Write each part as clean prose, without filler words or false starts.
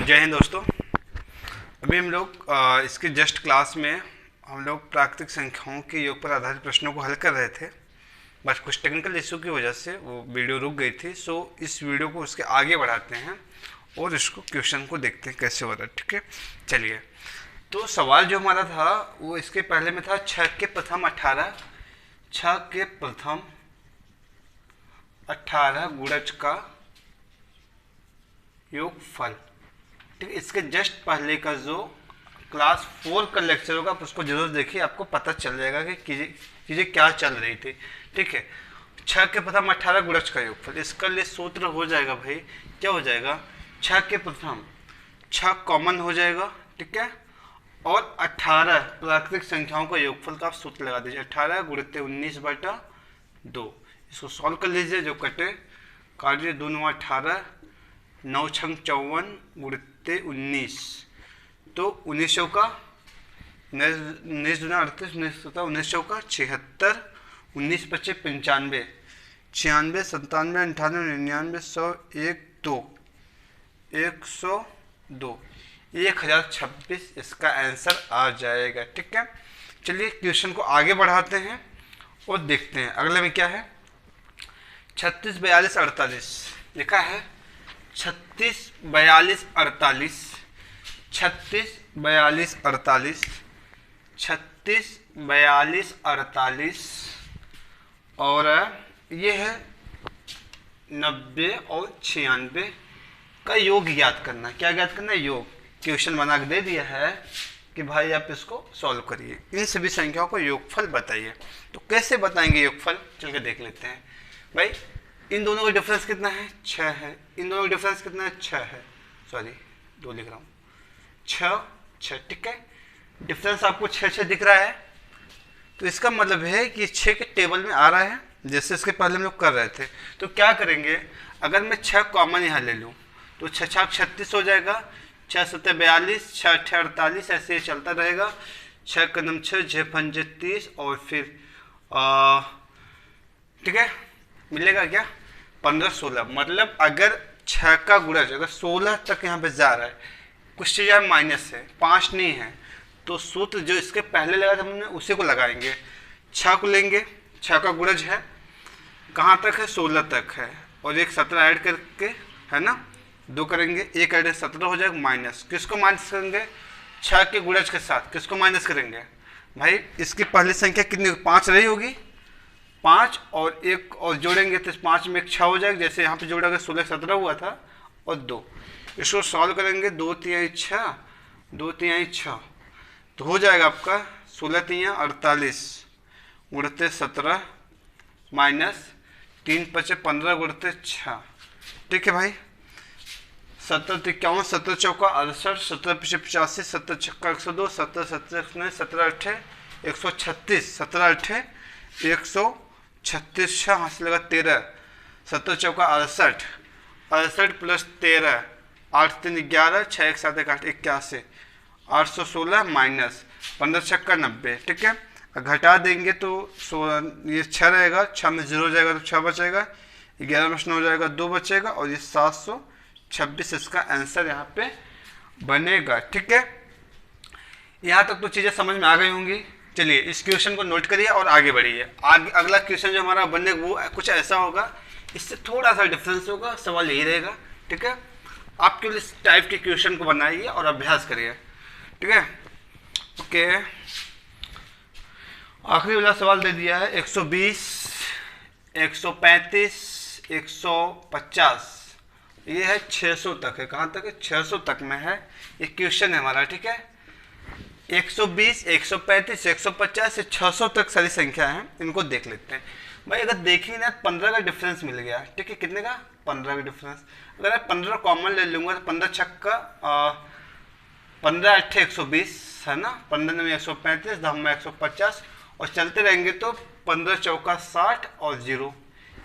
जय हिंद दोस्तों। अभी हम लोग इसके जस्ट क्लास में हम लोग प्राकृतिक संख्याओं के योग पर आधारित प्रश्नों को हल कर रहे थे, बस कुछ टेक्निकल इशू की वजह से वो वीडियो रुक गई थी। सो इस वीडियो को उसके आगे बढ़ाते हैं और इसको क्वेश्चन को देखते हैं कैसे हो रहा है। ठीक है, चलिए। तो सवाल जो हमारा था वो इसके पहले में था 6 के प्रथम 18 गुणज का योगफल। ठीक है, इसके जस्ट पहले का जो क्लास 4 का लेक्चर होगा आप उसको जरूर देखिए, आपको पता चल जाएगा कि चीज़ें क्या चल रही थी। ठीक है, 6 के प्रथम 18 गुणज का योगफल, इसका लिए सूत्र हो जाएगा भाई, क्या हो जाएगा, 6 के प्रथम 6 कॉमन हो जाएगा। ठीक है, और 18 प्राकृतिक संख्याओं का योगफल का आप सूत्र लगा दीजिए, 18 गुणित 19/2। इसको सॉल्व कर लीजिए, जो कटे काट लीजिए, 2 9 18, 9 6 54 गुणित 19, तो 1900 का 19 दूना 38, 19 का 76, 19 25 95, 96 97 98 99 100 1 2 102 1026 इसका आंसर आ जाएगा। ठीक है, चलिए क्वेश्चन को आगे बढ़ाते हैं और देखते हैं अगले में क्या है। 36 42 48 लिखा है, 36 42 48, 36 42 48, 36 42 48 और ये है 90 और 96 का योग ज्ञात करना। क्या ज्ञात करना है? योग। क्वेश्चन बना के दे दिया है कि भाई आप इसको सॉल्व करिए, इन सभी संख्याओं को योगफल बताइए। तो कैसे बताएंगे योगफल, चल के देख लेते हैं। भाई इन दोनों का डिफरेंस कितना है? 6 है। इन दोनों का डिफरेंस कितना है? 6 है। सॉरी 2 लिख रहा हूँ, 6। ठीक है, डिफरेंस आपको 6 दिख रहा है, तो इसका मतलब है कि 6 के टेबल में आ रहा है, जैसे इसके पहले हम लोग कर रहे थे। तो क्या करेंगे, अगर मैं 6 कॉमन यहाँ ले लूँ तो 6 6 36 हो जाएगा, 6 7 42, 6 8 48, ऐसे ही चलता रहेगा। 6 कदम 6, 6 5 30 और फिर ठीक है, मिलेगा क्या, 15 16। मतलब अगर 6 का गुणज अगर 16 तक यहाँ पे जा रहा है, कुछ चीज़ यहाँ माइनस है, 5 नहीं है, तो सूत्र जो इसके पहले लगा था हमने उसी को लगाएंगे। 6 को लेंगे, 6 का गुणज है कहाँ तक है, 16 तक है, और एक 17 ऐड करके है ना, 2 करेंगे, 1 ऐड 17 हो जाएगा, माइनस। किसको माइनस करेंगे? 6 के गुणज के साथ किसको माइनस करेंगे? भाई इसकी पहली संख्या कितनी, 5 रही होगी, 5 और 1 और जोड़ेंगे तो 5 में 1 6 हो जाएगा, जैसे यहाँ पे जोड़ा गया 16 17 हुआ था, और 2। इसको सॉल्व करेंगे, 2 3 6, 2 3 6, तो हो जाएगा आपका 16 3 48 गुणते 17 माइनस 3 5 15 गुणते 6। ठीक है भाई, 17 53, 17 चौका 68, 17 5 85, 17 छक्का 102, 17 17 17 8 136, 17 8 136, 6 हाथ से लगा 13, 17 चौका 68, 68 प्लस 13, 8 3 11, 6 1 7 1 8 81, 816 माइनस 15 छक्का 90। ठीक है, घटा देंगे तो ये 6 रहेगा, 6 में 0 हो जाएगा तो 6 बचेगा, 11 में 9 हो जाएगा 2 बचेगा, और ये 726 इसका आंसर यहाँ पे बनेगा। ठीक है, यहाँ तक तो चीज़ें समझ में आ गई होंगी। चलिए इस क्वेश्चन को नोट करिए और आगे बढ़िए। अगला क्वेश्चन जो हमारा बने वो कुछ ऐसा होगा, इससे थोड़ा सा डिफरेंस होगा, सवाल यही रहेगा। ठीक है, आपके लिए इस टाइप के क्वेश्चन को बनाइए और अभ्यास करिए। ठीक है, ओके। आखिरी वाला सवाल दे दिया है, 120 135 150, ये है 600 तक है। कहाँ तक है? 600 तक में है, ये क्वेश्चन है हमारा। ठीक है, 120 135 150 से 600 तक सारी संख्या है, इनको देख लेते हैं। भाई अगर देखिए ना, 15 का डिफरेंस मिल गया। ठीक है, कितने का? 15 का डिफरेंस। अगर मैं 15 कॉमन ले लूँगा तो 15 छक्का 15 8 120 है ना, 15 में 135, 10 में 150, और चलते रहेंगे तो 15 चौका 60 और 0,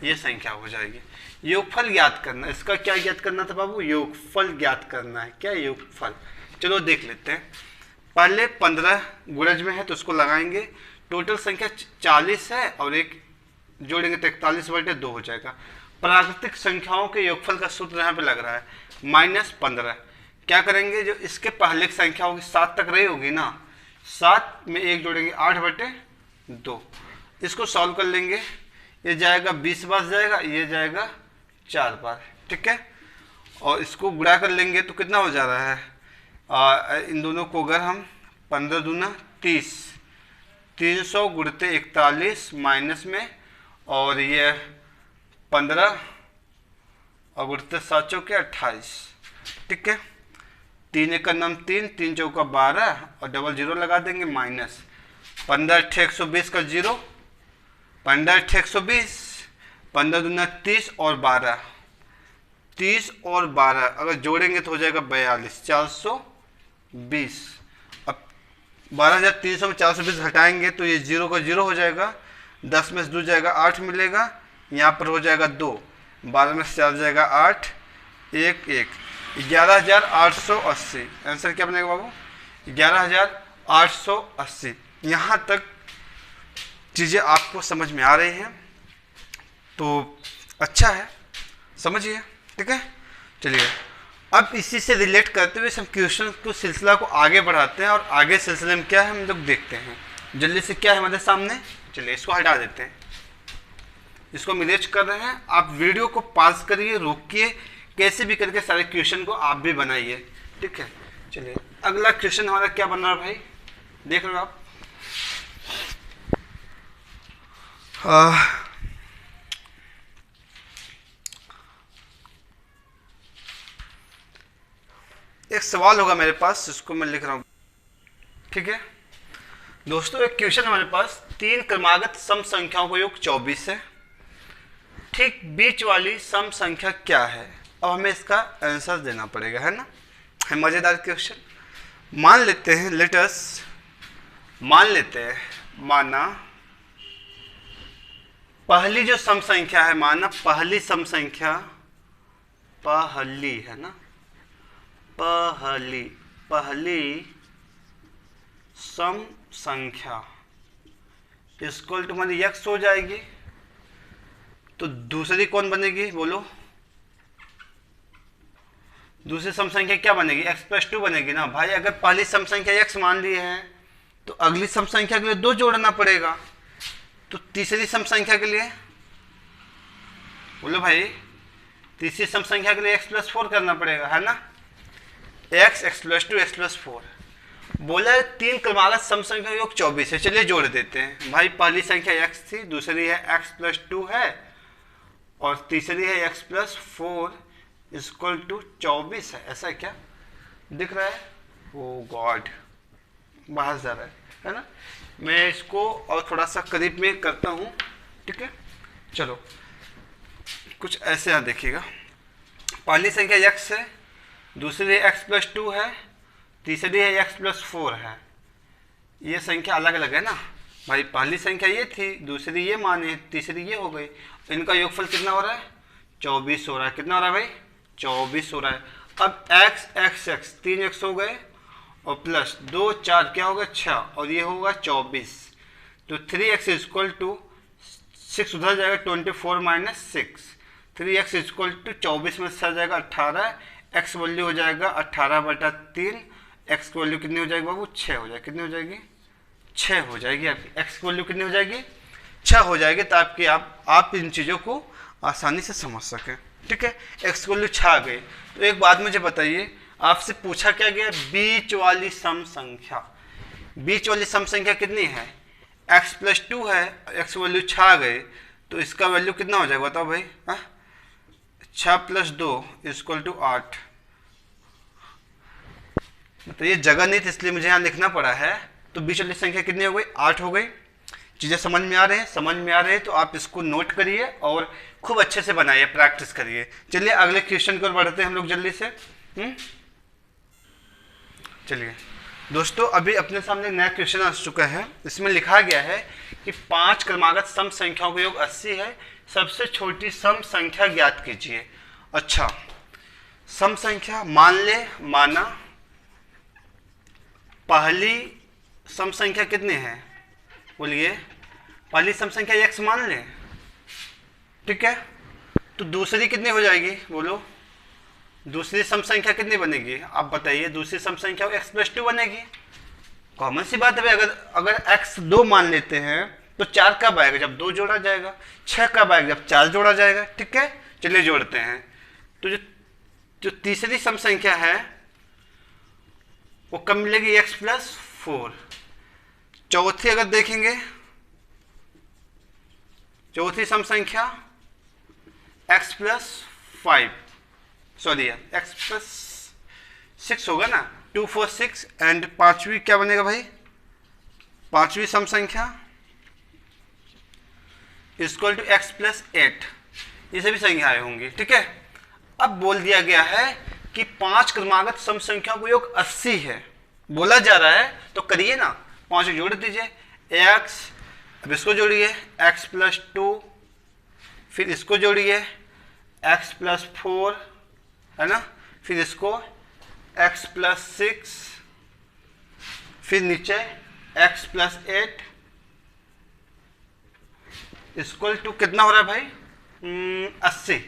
ये संख्या हो जाएगी। योगफल ज्ञात करना, इसका क्या ज्ञात करना था बाबू? योगफल ज्ञात करना है। क्या? योगफल। चलो देख लेते हैं। पहले 15 गुणज में है तो उसको लगाएंगे, टोटल संख्या 40 है और एक जोड़ेंगे तो 41/2 हो जाएगा। प्राकृतिक संख्याओं के योगफल का सूत्र यहाँ पे लग रहा है -15। क्या करेंगे, जो इसके पहले की संख्या होगी 7 तक रही होगी ना, 7 में 1 जोड़ेंगे 8/2, इसको सॉल्व कर लेंगे। ये जाएगा 20 बार जाएगा, ये जाएगा 4 बार, ठीक है। और इसको गुणा कर लेंगे तो कितना हो जा रहा है, इन दोनों को अगर हम 15 दूना 30, 300 गुणते 41 माइनस में, और ये 15 और गुणते 7 चौके 28, ठीक है। 3 एक का नाम 3, 3 चौका 12 और डबल जीरो लगा देंगे माइनस 15 अट्ठे 120 का 0, 15 अट्ठे 120, 15 दूना 30 और 12, 30 और 12 अगर जोड़ेंगे तो हो जाएगा 42, 420। अब 12,300 में 420 हटाएंगे तो ये 0 का 0 हो जाएगा, 10 में से 2 जाएगा 8 मिलेगा, यहाँ पर हो जाएगा 2, 12 में से 4 जाएगा 8, 1 1, 11,880। आंसर क्या बनेगा बाबू, 11,880। यहाँ तक चीज़ें आपको समझ में आ रही हैं तो अच्छा है, समझिए, ठीक है। चलिए अब इसी से रिलेट करते हुए हम क्वेश्चन को सिलसिला को आगे बढ़ाते हैं, और आगे सिलसिले में क्या है हम लोग देखते हैं जल्दी से। क्या है हमारे सामने, चलिए इसको हटा देते हैं, इसको हम इरेज कर रहे हैं। आप वीडियो को पॉज करिए, रोकिए, कैसे भी करके सारे क्वेश्चन को आप भी बनाइए, ठीक है। चलिए अगला क्वेश्चन हमारा क्या बन रहा है भाई, देख रहे हो आप। एक सवाल होगा मेरे पास, जिसको मैं लिख रहा हूँ, ठीक है दोस्तों। एक क्वेश्चन हमारे पास, 3 क्रमागत सम संख्याओं का योग 24 है, ठीक बीच वाली सम संख्या क्या है। अब हमें इसका आंसर देना पड़ेगा, है ना। है मजेदार क्वेश्चन। मान लेते हैं, लेटस मान लेते हैं, माना पहली जो सम संख्या है, माना पहली सम संख्या, पहली है ना, पहली सम संख्या इक्वल टू हमारी x हो जाएगी, तो दूसरी कौन बनेगी बोलो, दूसरी सम संख्या क्या बनेगी, x + 2 बनेगी ना भाई। अगर पहली सम संख्या x मान ली है तो अगली सम संख्या के लिए 2 जोड़ना पड़ेगा, तो तीसरी सम संख्या के लिए बोलो भाई, तीसरी सम संख्या के लिए x + 4 करना पड़ेगा, है ना। x + 2 x + 4 बोला है। 3 क्रमागत सम संख्या का योग 24 है, चलिए जोड़ देते हैं भाई। पहली संख्या x थी, दूसरी है x + 2 है, और तीसरी है x + 4 = 24 है। ऐसा क्या दिख रहा है, ओ गॉड बाहर जा रहा है ना। मैं इसको और थोड़ा सा करीब में करता हूँ, ठीक है। चलो कुछ ऐसे यहाँ देखिएगा, पहली संख्या x है, दूसरी x + 2 है, तीसरी है x + 4 है। ये संख्या अलग अलग है ना भाई, पहली संख्या ये थी, दूसरी ये माने, तीसरी ये हो गई। इनका योगफल कितना हो रहा है, 24 हो रहा है। कितना हो रहा है भाई, 24 हो रहा है। अब x 3 x हो गए, और प्लस 2 4 क्या होगा 6, और ये होगा 24, तो 3x = 6 उधर जाएगा, 24 - 6, 3x = 24 में से जाएगा 18, x वैल्यू हो जाएगा 18/3, x की वैल्यू कितनी हो जाएगी बाबू, 6 हो जाएगी। कितनी हो जाएगी, 6 हो जाएगी। आपकी x की वैल्यू कितनी हो जाएगी, 6 हो जाएगी, ताकि आप इन चीज़ों को आसानी से समझ सकें, ठीक है। x की वैल्यू 6 आ गई, तो एक बात मुझे बताइए, आपसे पूछा क्या गया, बीच वाली सम संख्या। बीच वाली सम संख्या कितनी है, x + 2 है, x की वैल्यू 6 आ गई, तो इसका वैल्यू कितना हो जाएगा बताओ भाई, 6 + 2 = 8। तो ये जगह नहीं थी, इसलिए मुझे यहाँ लिखना पड़ा है। तो बीच वाली संख्या कितनी हो गई, 8 हो गई। चीज़ें समझ में आ रहे हैं, समझ में आ रहे हैं तो आप इसको नोट करिए और खूब अच्छे से बनाइए, प्रैक्टिस करिए। चलिए अगले क्वेश्चन की ओर बढ़ते हैं हम लोग जल्दी से। चलिए दोस्तों, अभी अपने सामने नया क्वेश्चन आ चुका है। इसमें लिखा गया है कि 5 क्रमागत सम संख्याओं का योग 80 है, सबसे छोटी सम संख्या ज्ञात कीजिए। अच्छा, सम संख्या माना पहली सम संख्या कितनी है, बोलिए, पहली सम संख्या x मान लें, ठीक है। तो दूसरी कितनी हो जाएगी बोलो, दूसरी सम संख्या कितनी बनेगी आप बताइए? दूसरी सम संख्या x+2 बनेगी। कॉमन सी बात है भाई, अगर x 2 मान लेते हैं तो 4 कब आएगा? जब 2 जोड़ा जाएगा। 6 कब आएगा? जब 4 जोड़ा जाएगा। ठीक है, चलिए जोड़ते हैं। तो जो तीसरी सम संख्या है वो कब मिलेगी? x+4। चौथी अगर देखेंगे, चौथी सम संख्या x+5, सॉरी यार x+6 होगा ना, 2 4 6। एंड पांचवी क्या बनेगा भाई? पांचवी सम संख्या इक्वल टू x+8। ये सभी संख्याएं होंगी। ठीक है, अब बोल दिया गया है कि 5 क्रमागत सम संख्याओं का योग 80 है, बोला जा रहा है। तो करिए ना, 5 जोड़ दीजिए। x, अब इसको जोड़िए x+2, फिर इसको जोड़िए x+4, है ना, फिर इसको x+6, फिर नीचे x+8 इक्वल टू कितना हो रहा है भाई? 80।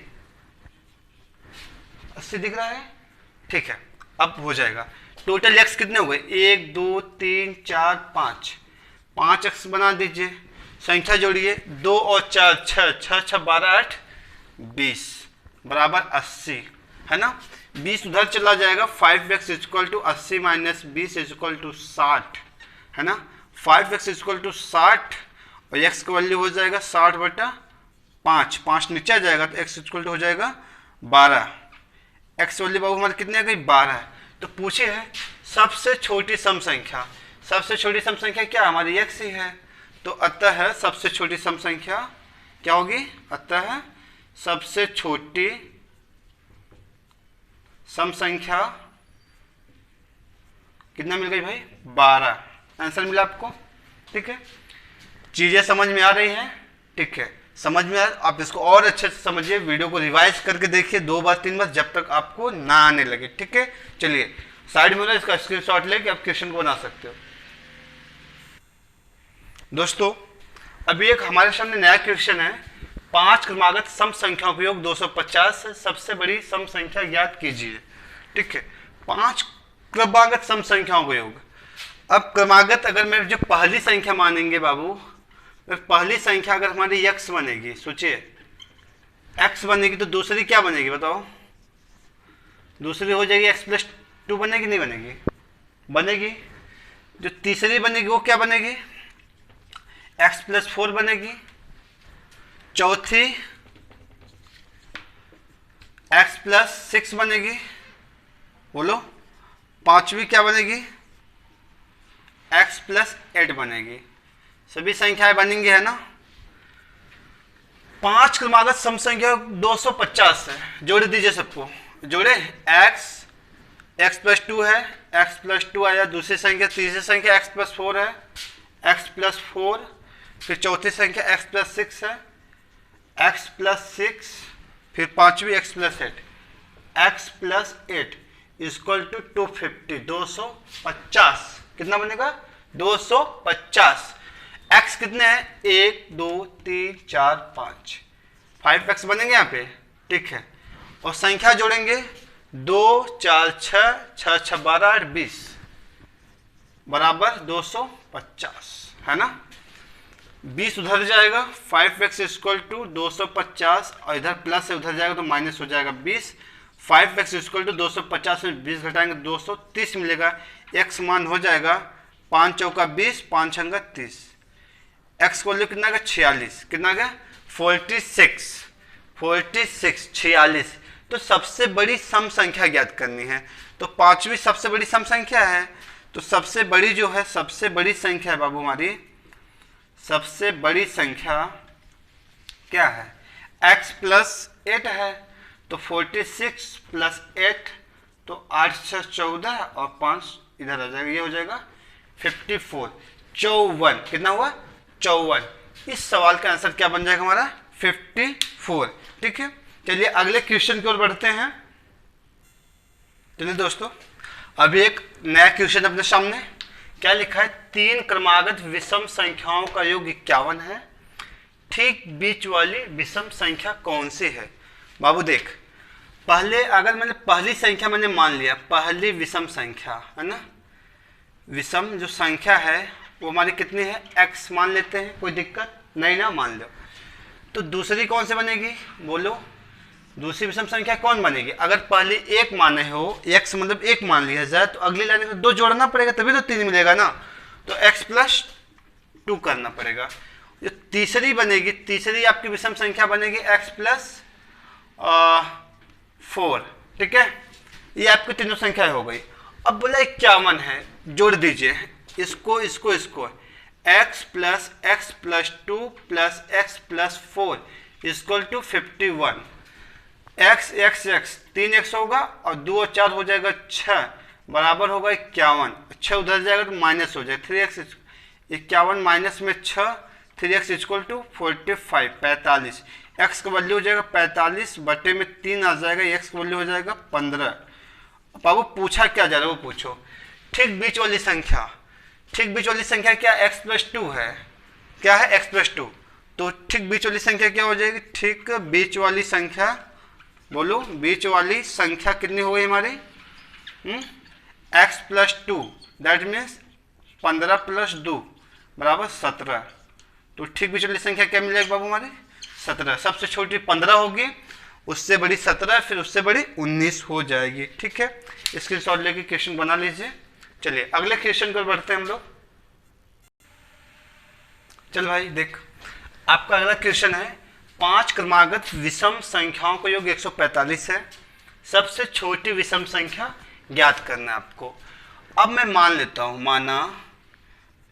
80 दिख रहा है। ठीक है, अब हो जाएगा। टोटल x कितने हुए? 1 2 3 4 5, 5 x बना दीजिए। संख्या जोड़िए, 2 और 4 6, 6 6 12 8 20 बराबर 80, है ना। 20 उधर चला जाएगा। 5x equal to 80 minus 20 equal to 60, है ना। 5x इक्वल टू 60 और x का वैल्यू हो जाएगा 60/5। 5 नीचे आ जाएगा तो x इक्वल टू हो जाएगा 12। x वैल्यू बाबू हमारी कितनी आ गई? 12। तो पूछे है सबसे छोटी सम संख्या। सबसे छोटी सम संख्या क्या? हमारी x ही है। तो अतः सबसे छोटी सम संख्या क्या होगी? अतः सबसे छोटी सम संख्या कितना मिल गई भाई? 12। आंसर मिला आपको। ठीक है, चीजें समझ में आ रही हैं? ठीक है, समझ में आ, आप इसको और अच्छे से समझिए। वीडियो को रिवाइज करके देखिए 2 बार 3 बार, जब तक आपको ना आने लगे। ठीक है, चलिए साइड में ना इसका स्क्रीनशॉट लेके आप क्वेश्चन को बना सकते हो। दोस्तों अभी एक हमारे सामने नया क्वेश्चन है। 5 क्रमागत सम संख्याओं का योग 250 है, सबसे बड़ी सम संख्या ज्ञात कीजिए। ठीक है, 5 क्रमागत सम संख्याओं का योग। अब क्रमागत अगर मैं जो पहली संख्या मानेंगे बाबू, तो पहली संख्या अगर हमारी x बनेगी, सोचिए x बनेगी, तो दूसरी क्या बनेगी बताओ? दूसरी हो जाएगी x+2 बनेगी, नहीं बनेगी? बनेगी। जो तीसरी बनेगी वो क्या बनेगी? x+4 बनेगी। चौथी x+6 बनेगी। बोलो। पांचवी क्या बनेगी? x+8 बनेगी। सभी संख्याएं बनेंगी, है ना। 5 क्रमागत सम संख्या 250 है। जोड़ दीजिए सबको। जोड़े x+2 है, x+2 आया। दूसरी संख्या, तीसरी संख्या x+4 है, x+4। फिर चौथी संख्या x+6 है, x+6। फिर पांचवी x+8, x+8 इक्वल टू 250, 250। कितना बनेगा? 250। x कितने हैं? 1 2 3 4 5, 5x बनेंगे यहाँ पे। ठीक है, और संख्या जोड़ेंगे 2 4 6, 6 6 12 8 20 बराबर 250, है ना। 20 उधर जाएगा। 5x इक्वल टू 250 और इधर प्लस है, उधर जाएगा तो माइनस हो जाएगा 20। 5x इक्वल टू 250 में 20 घटाएंगे 230 मिलेगा। x मान हो जाएगा 5 चौका 20, 5 छंगा 30। x को वैल्यू कितना गया? 46। कितना गया? 46। 46। तो सबसे बड़ी सम संख्या ज्ञात करनी है। तो पांचवी सबसे बड़ी सम संख्या है। तो सबसे बड़ी जो है, सबसे बड़ी संख्या है बाबू हमारी, सबसे बड़ी संख्या क्या है? x+8 है। तो 46 + 8 तो 8 6 14 और 5 इधर आ जाएगा, ये हो जाएगा 54। 54 कितना हुआ? 54। इस सवाल का आंसर क्या बन जाएगा हमारा? 54। ठीक है, चलिए अगले क्वेश्चन की ओर बढ़ते हैं। चलिए दोस्तों, अभी एक नया क्वेश्चन अपने सामने। क्या लिखा है? 3 क्रमागत विषम संख्याओं का योग 51 है। ठीक बीच वाली विषम संख्या कौन सी है? बाबू देख, पहले अगर मैंने पहली संख्या मैंने मान लिया, पहली विषम संख्या है ना, विषम जो संख्या है वो हमारी कितनी है, x मान लेते हैं, कोई दिक्कत नहीं ना, मान लो। तो दूसरी कौन से बनेगी बोलो, दूसरी विषम संख्या कौन बनेगी, अगर पहले एक माने हो, x मतलब एक मान लिया जाए, तो अगली लाइन में 2 जोड़ना पड़ेगा तभी तो 3 मिलेगा ना, तो x+2 करना पड़ेगा। जो तीसरी बनेगी, तीसरी आपकी विषम संख्या बनेगी x+4, ठीक है, ये आपकी तीनों संख्या हो गई। अब बोला 51 है, जोड़ दीजिए इसको इसको इसको, x+x+2 + x+4 = 51। x 3x होगा और 2 और 4 हो जाएगा 6, बराबर होगा 51। 6 उधर जाएगा तो माइनस हो जाएगा, 3x 51 माइनस में 6, 3x = 45 45। x का वैल्यू हो जाएगा 45 बटे में 3 आ जाएगा, x का वैल्यू हो जाएगा 15। बाबू पूछा क्या जा रहा है वो पूछो। ठीक बीच वाली संख्या, ठीक बीच वाली संख्या क्या, x+2 है, क्या है x+2, तो ठीक बीच वाली संख्या क्या हो जाएगी, ठीक बीच वाली संख्या बोलो, बीच वाली संख्या कितनी हो गई हमारी, x+2 दैट मीन्स 15 + 2 बराबर 17। तो ठीक बीच वाली संख्या क्या मिलेगी बाबू हमारी, 17। सबसे छोटी 15 होगी, उससे बड़ी 17, फिर उससे बड़ी 19 हो जाएगी, ठीक है। स्क्रीनशॉट लेके क्वेश्चन बना लीजिए। चलिए अगले क्वेश्चन पर बढ़ते हैं हम लोग। चल भाई देख, आपका अगला क्वेश्चन है, 5 क्रमागत विषम संख्याओं का योग 145 है, सबसे छोटी विषम संख्या ज्ञात करना है आपको। अब मैं मान लेता हूं, माना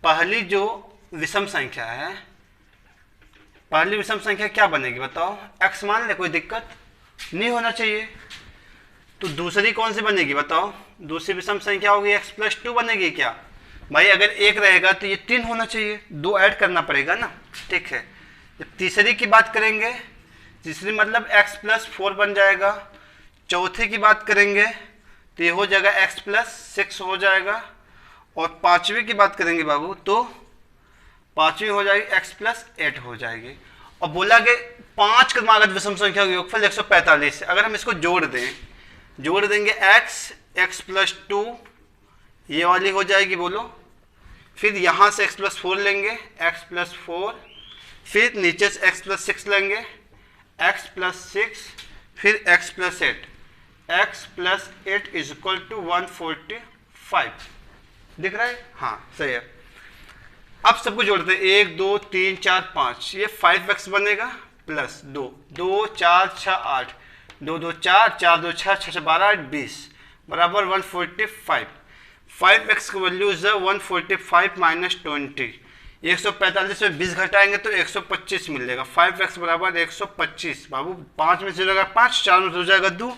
पहली जो विषम संख्या है, पहली विषम संख्या क्या बनेगी बताओ, x मान ले, कोई दिक्कत नहीं होना चाहिए। तो दूसरी कौन सी बनेगी बताओ, दूसरी विषम संख्या होगी x+2 बनेगी क्या भाई, अगर 1 रहेगा तो ये 3 होना चाहिए, 2 ऐड करना पड़ेगा ना, ठीक है। जब तीसरी की बात करेंगे, तीसरी मतलब x+4 बन जाएगा। चौथी की बात करेंगे तो ये हो जाएगा x+6 हो जाएगा। और पांचवी की बात करेंगे बाबू तो पांचवी हो जाएगी x+8 हो जाएगी। और बोला कि 5 क्रमागत विषम संख्या का योगफल 145 है। अगर हम इसको जोड़ देंगे x+2 ये वाली हो जाएगी बोलो, फिर यहाँ से x+4 लेंगे, x+4, फिर नीचे से x+6 लेंगे, x+6, फिर x+8, x+8 = 145। दिख रहा है, हाँ सही है। अब सबको जोड़ते हैं, 1 2 3 4 5, ये 5x बनेगा प्लस 2, 2 4 6 8, 2 2 4, 4 2 6, 6 12 8 20 बराबर 145। 5x का वैल्यू है 145 माइनस 20, 145 में 20 घटाएंगे तो 125 मिलेगा। 5x बराबर 125। बाबू 5 में से जाएगा 5, 4 में से हो जाएगा 2,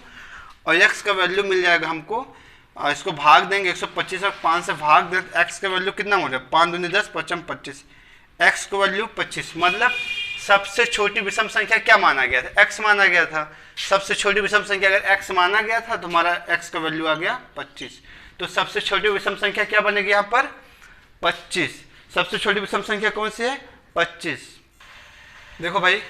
और x का वैल्यू मिल जाएगा हमको, इसको भाग देंगे 125 और 5 से भाग दें, x का वैल्यू कितना हो जाएगा, 5 दूनी 10, 5 25, x का वैल्यू 25। मतलब सबसे छोटी विषम संख्या क्या माना गया था, x माना गया था। सबसे छोटी विषम संख्या अगर x माना गया था तो हमारा x का वैल्यू आ गया 25। तो सबसे छोटी विषम संख्या क्या बनेगी यहाँ पर, 25। सबसे छोटी विषम संख्या कौन सी है, 25। देखो भाई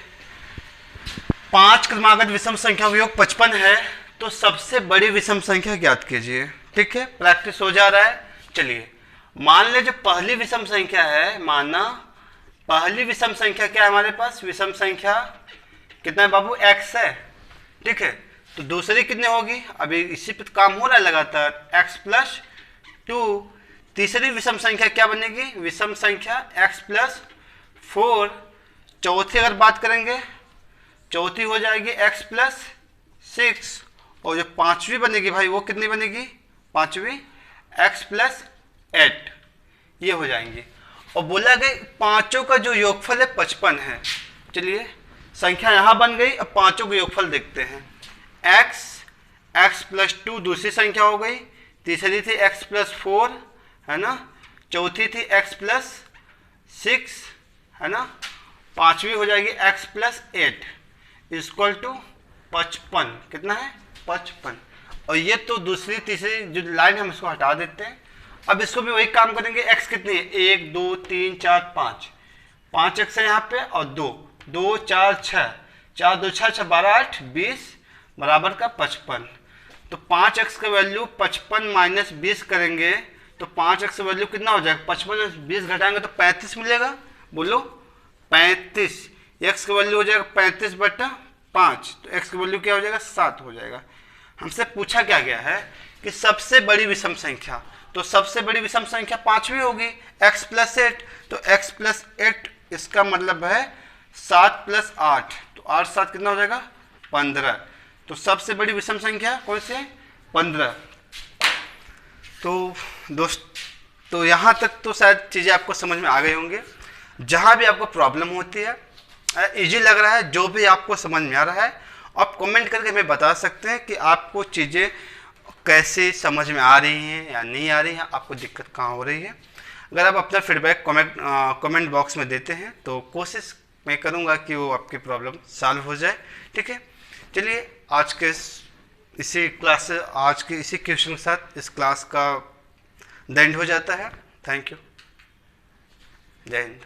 5 क्रमागत विषम संख्या का योग 55 है, तो सबसे बड़ी विषम संख्या ज्ञात कीजिए। ठीक है, प्रैक्टिस हो जा रहा है। चलिए मान ले जो पहली विषम संख्या है, माना पहली विषम संख्या क्या है हमारे पास, विषम संख्या कितना है बाबू, x है। ठीक है, तो दूसरी कितनी होगी, अभी इसी पे काम हो रहा है लगातार, x+2। तीसरी विषम संख्या क्या बनेगी, विषम संख्या x+4। चौथी अगर बात करेंगे, चौथी हो जाएगी x+6। और जो पांचवी बनेगी भाई वो कितनी बनेगी, पांचवी x+8, ये हो जाएंगी। और बोला गया पांचों का जो योगफल है 55 है। चलिए संख्या यहाँ बन गई, अब पांचों का योगफल देखते हैं। x+2 दूसरी संख्या हो गई, तीसरी थी x+4 है ना, चौथी थी x+6 है ना, पांचवी हो जाएगी x+8 = 55। कितना है, 55। और ये तो दूसरी तीसरी जो लाइन हम इसको हटा देते हैं। अब इसको भी वही काम करेंगे, x कितनी है, 1 2 3 4 5, 5x है यहाँ पे, और 2 2 4 6, 4 2 6 6 12 8 20 बराबर का 55। तो 5x का वैल्यू 55 माइनस 20 करेंगे तो 5x का वैल्यू कितना हो जाएगा, 55 में 20 घटाएंगे तो 35 मिलेगा। बोलो 35। x का वैल्यू हो जाएगा 35/5, तो x का वैल्यू क्या हो जाएगा, 7 हो जाएगा। हमसे पूछा क्या गया है कि सबसे बड़ी विषम संख्या, तो सबसे बड़ी विषम संख्या 5वीं होगी, x + 8। तो x + 8 इसका मतलब है 7 + 8, तो 8 7 कितना हो जाएगा, 15। तो सबसे बड़ी विषम संख्या कौन सी है, 15। तो तो यहाँ तक तो शायद चीज़ें आपको समझ में आ गई होंगी। जहाँ भी आपको प्रॉब्लम होती है, इजी लग रहा है, जो भी आपको समझ में आ रहा है, आप कमेंट करके हमें बता सकते हैं कि आपको चीज़ें कैसे समझ में आ रही हैं या नहीं आ रही हैं, आपको दिक्कत कहाँ हो रही है। अगर आप अपना फीडबैक कमेंट बॉक्स में देते हैं तो कोशिश मैं करूँगा कि वो आपकी प्रॉब्लम सॉल्व हो जाए। ठीक है, चलिए आज के इसी क्वेश्चन के साथ इस क्लास का द एंड हो जाता है। थैंक यू, जय हिंद।